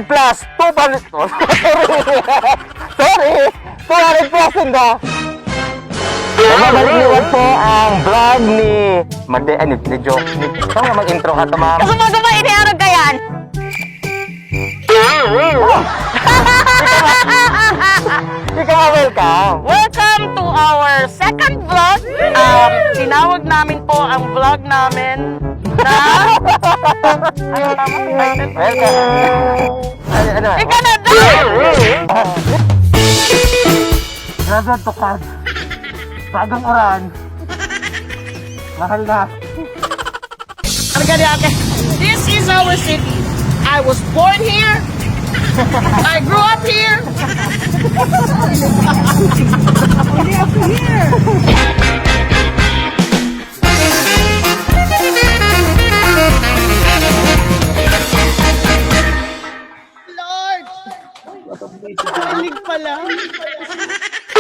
200 plus! 200... Sorry! 200 plus Sinda! Mabalik po ang vlog ni... ni Joke. Saan nga mag-intro ka ito, ma'am? Kasumaga ba iniharag ka yan? Ikaw, welcome! Welcome to our second vlog. Tinawag namin po ang vlog namin na... Ano tama? Welcome! Ano? Ikaw na doon! Graduate to card. Bagang oran. Mahal na. Ano gani ate? This is our city. I was born here. I grew up here. Only up here. Lord! Kilig pala.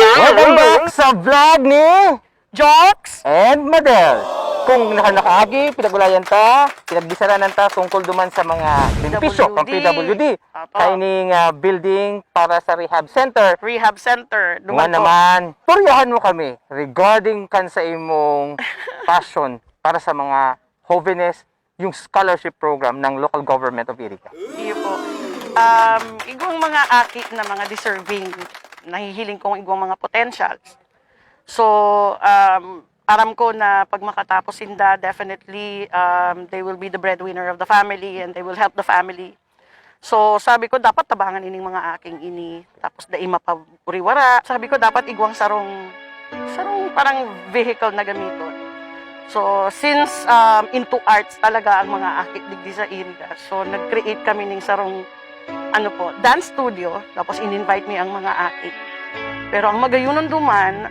Welcome back sa vlog ni Jokes? and Madel. Kung nakaagi, pinagulayan ta, pinagbisaran ta tungkol duman sa mga benepisyo ng PWD. Apo. Kaining building para sa rehab center. Rehab center. Nga Duman po. naman, turyahan mo kami regarding kan sa imong passion para sa mga holiness, yung scholarship program ng local government of Iriga. Iyo po. Igwang mga aki na mga deserving, nahihiling kong igwang mga potentials. So, aram ko na pag makatapos sinda, definitely they will be the breadwinner of the family and they will help the family. So, sabi ko, dapat tabangan ining mga aking ini. Tapos, daing mapuriwara. Sabi ko, dapat igwang sarong parang vehicle na gamiton. So, since into arts talaga ang mga akik digdi sa Iriga, so nag-create kami ng sarong dance studio, tapos in-invite niya ang mga akik. Pero ang magayunon duman,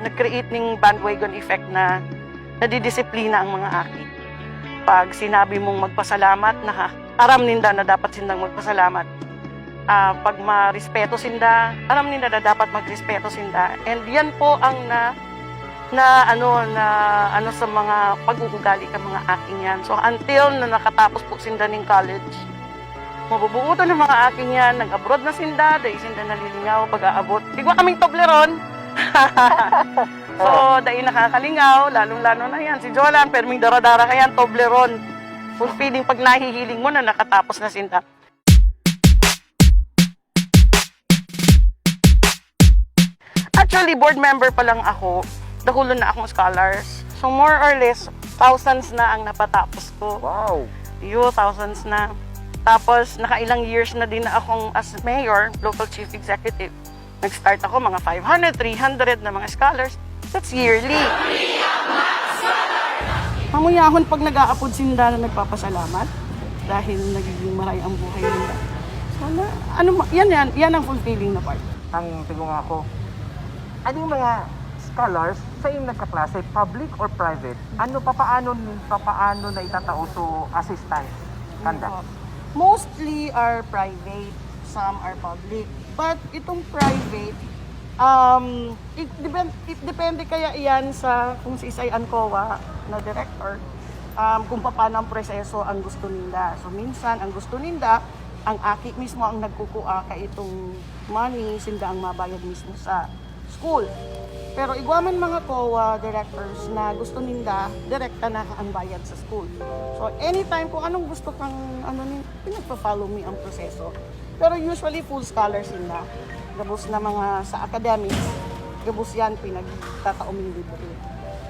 nag-create ng bandwagon effect na nadidisiplina ang mga akik. Pag sinabi mong magpasalamat, aram ninda na dapat sindang magpasalamat. Pag marespeto sinda, aram ninda na dapat magrespeto sinda. And yan po ang sa mga pag-uugali ka mga aking yan. So until na nakatapos po sinda ng college, mabubuutan ng mga aking yan, nag-abroad na sinda, dahil sinda nalilingaw pag-aabot. Digwa kaming Toblerone. So, dahil nakakalingaw, lalong-lalo na yan. Si Jolan, pero may dara-dara ka yan, Toblerone. Fulfilling pag nahihiling mo na nakatapos na sinda. Actually, board member pa lang ako. Dahulo na akong scholars. So, more or less, thousands na ang napatapos ko. Wow! Thousands na. Tapos, nakailang years na din akong as mayor, local chief executive. Nag-start ako mga 500, 300 na mga scholars. That's yearly. Mamuyahon pag nag-aapod sinda na nagpapasalamat dahil nagiging maray ang buhay nila. So, yan ang fulfilling na part. Ang tingong ako, ano yung mga scholars sa iyong nagkaklase, public or private? Papaano na itatao to assistance? Kanda? Mostly are private, some are public. But itong private, it depende kaya iyan sa kung si Isay Ancoa na director, kung paano ang proseso ang gusto nila. So minsan, ang gusto nila, ang aki mismo ang nagkukuha ka itong money, sinda ang mabayad mismo sa school. Pero igwaman mga COA directors na gusto nila, direkta na ang bayad sa school. So anytime kung anong gusto kang pinagpa-follow me ang proseso. Pero usually full scholars nila. Gabos na mga sa academics, gabos yan pinagtataoming libre.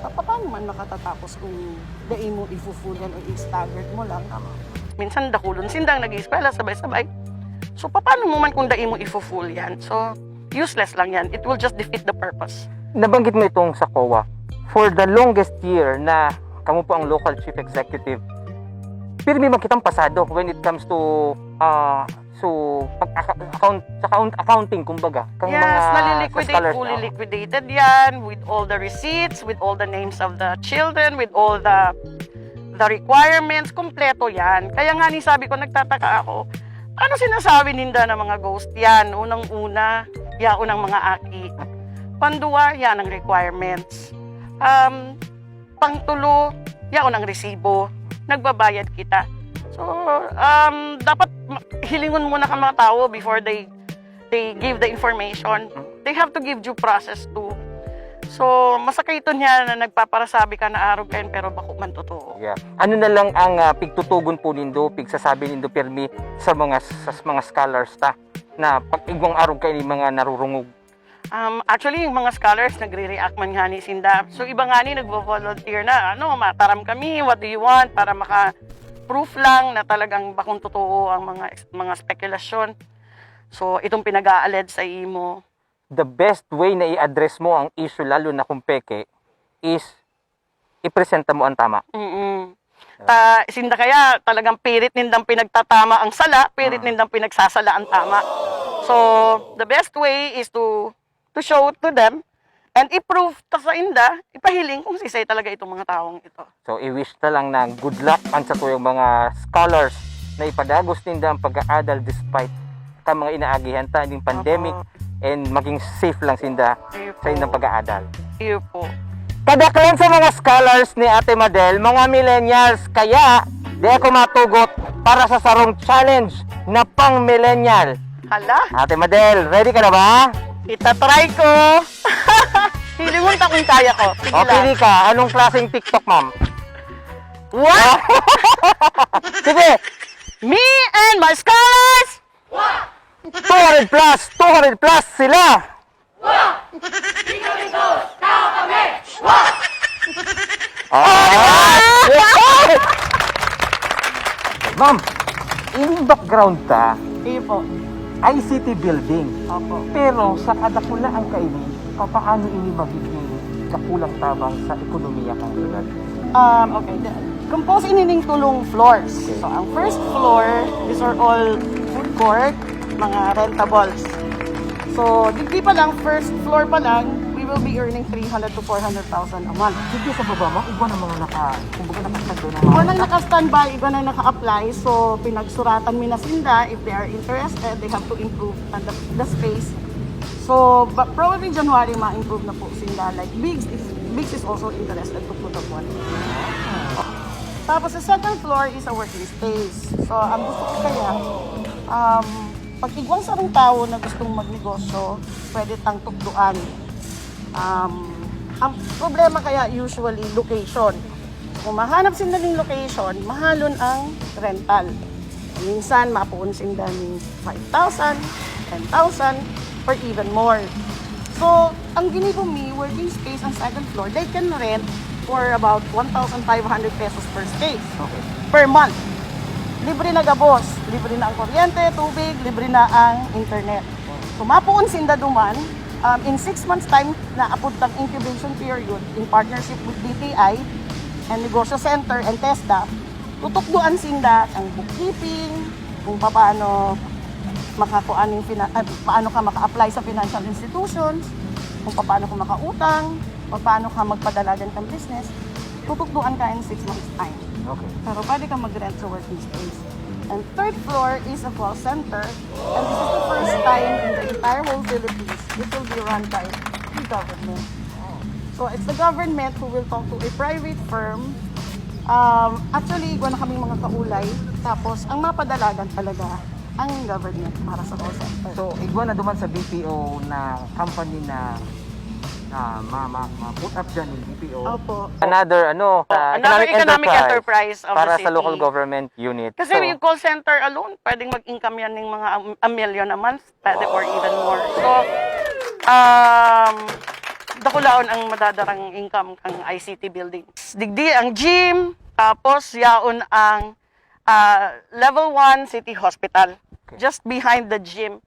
Paano man makatatapos kung dai mo i-full yan o i-staggered mo lang? Minsan dakulon sindang nag-i-eskwela sabay-sabay. So paano mo man kung dai mo i-full yan? So useless lang yan. It will just defeat the purpose. Nabanggit mo itong sa COA. For the longest year na kamu po ang local chief executive, pirmi makitang pasado when it comes to accounting kumbaga. Yes, naliliquidate, fully liquidated yan with all the receipts, with all the names of the children, with all the requirements, kompleto yan. Kaya nga sabi ko, nagtataka ako, ano sinasabi ninda ng mga ghost yan? Unang-una, yaon ang mga aki. Panduwa, yan ang requirements. Pangtulo, yaon ang resibo. Nagbabayad kita. So, dapat hilingon muna ka mga tao before they give the information. They have to give due process too. So, masakay ito niya na nagpaparasabi ka na arog kayo pero bako man totoo. Yeah. Ano na lang ang pigtutugon po nindo, pigsasabi nindo permi sa mga scholars ta na pag igwang arog kayo ni mga narurungog. Actually, yung mga scholars nagre-react man nga ni Sinda. So, iba nga ni nagvo-volunteer na, mataram kami, what do you want? Para maka-proof lang na talagang bakong totoo ang mga spekulasyon. So, itong pinag-a-allege sa imo. The best way na i-address mo ang issue lalo na kung peke is ipresenta mo ang tama. Sinda kaya talagang pirit nindang pinagtatama ang sala, pirit nindang pinagsasala ang tama. So, the best way is to show to them and i-prove ta sa inda, ipahiling kung sisay talaga itong mga taong ito. So, i-wish na lang na good luck ang sa tuyong mga scholars na ipadagos ninda ang pag-aadal despite ka mga inaagihan ta ng pandemic and maging safe lang sinda sa indang pag-aadal. Iyo po. Kadaklan sa mga scholars ni Ate Madel, mga millennials, kaya di ako matugot para sa sarong challenge na pang millennial. Hala, Ate Madel, ready ka na ba? itatry ko. Hilingon ta kung kaya ko. Sige O, lang. pili ka. Anong klaseng TikTok, ma'am? What? Sige! Me and my scholars! 200 plus sila! Alright! Ma'am, ining background ta, Iyo po. ICT building. Opo. Pero sa kadakula ang kaini, paano ini magiging kakulang tabang sa ekonomiya ng syudad? Okay. Compose inining tulong floors. So, ang first floor, these are all food court, mga rentables. So, digdi pa lang, first floor pa lang, we will be earning 300 to 400,000 a month. Sige sa baba, ma'am, iba ng mga nakastando na Iba nang naka-standby, iba nang naka-apply. So, pinagsuratan mi na sinda. If they are interested, they have to improve the space. So, but probably January, ma-improve na po sinda. Like, Biggs is also interested to put up one. Tapos, sa second floor is a working space. So, ang gusto ko kaya, pag igwang sa ring tao na gustong magnegosyo, pwede tang tukduan. Ang problema kaya usually location. Kung mahanap sila ng location, mahalon ang rental. Minsan, mapuun sila ng 5,000, 10,000, or even more. So, ang ginibong mi, working space ang second floor, they can rent for about 1,500 pesos per space. Okay. Per month. Libre na gabos, libre na ang kuryente, tubig, libre na ang internet. So, mapuun sinda duman, in 6 months time, naapod ang incubation period in partnership with DTI and Negosyo Center and TESDA. Tutukduan sinda ang bookkeeping, kung paano paano ka maka-apply sa financial institutions, kung paano ka makautang, paano ka magpadalagan ng business. Tutukduan ka in 6 months time. Okay. Pero pwede kang mag-rent sa working space. And third floor is a call center. And this is the first time in the entire whole Philippines it will be run by the government. So it's the government who will talk to a private firm. Actually, iba na kaming mga kaulay. Tapos, ang mapadalagan talaga ang government para sa call center. So, igwa na duman sa BPO na company na ma-put up dyan yung BPO. Opo. Another Economic enterprise of para the sa city. local government unit. Kasi So, yung call center alone, pwedeng mag-income yan ng mga a million a month, pwede or even more. So, dakulaon ang madadarang income kang ICT buildings. Digdi ang gym, tapos yaon ang level 1 city hospital, Okay. just behind the gym.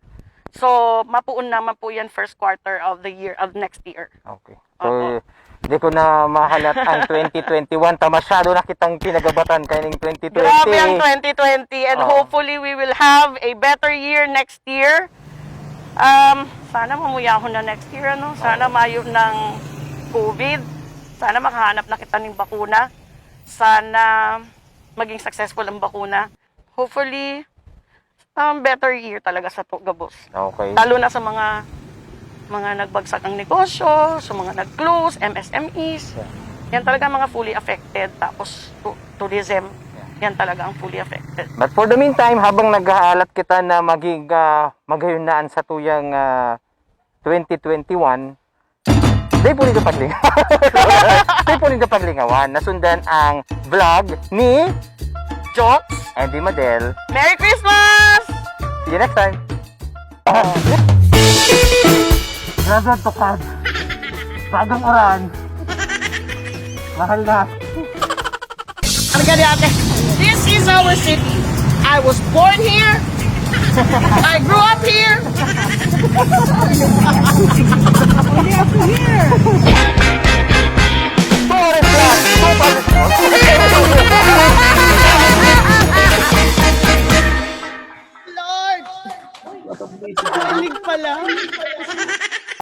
So, mapuun naman po yan first quarter of the year, of next year. okay. So, di ko na mahalat ang 2021. Masyado na kitang pinagabatan kaya ng 2020. Grabe ang 2020 and Oo. hopefully we will have a better year next year. Sana mamuyahon na next year, ano? Sana mayo ng COVID. Sana makahanap na kita ng bakuna. Sana maging successful ang bakuna. Hopefully, better year talaga sa Gabos. Okay. Lalo na sa mga nagbagsak ang negosyo, sa mga nag-close, MSMEs. Yeah. Yan talaga mga fully affected. Tapos tourism. yan talaga ang fully affected. But for the meantime, habang nag-aalat kita na maging maghayunaan sa tuyang 2021, di po nito paglingawan. Di po nito paglingawan. Nasundan ang vlog ni Jokes! Andy Madel. Merry Christmas! See you next time. Graduate to card. Pagang oran. Mahal na. This is our city. I was born here. I grew up here.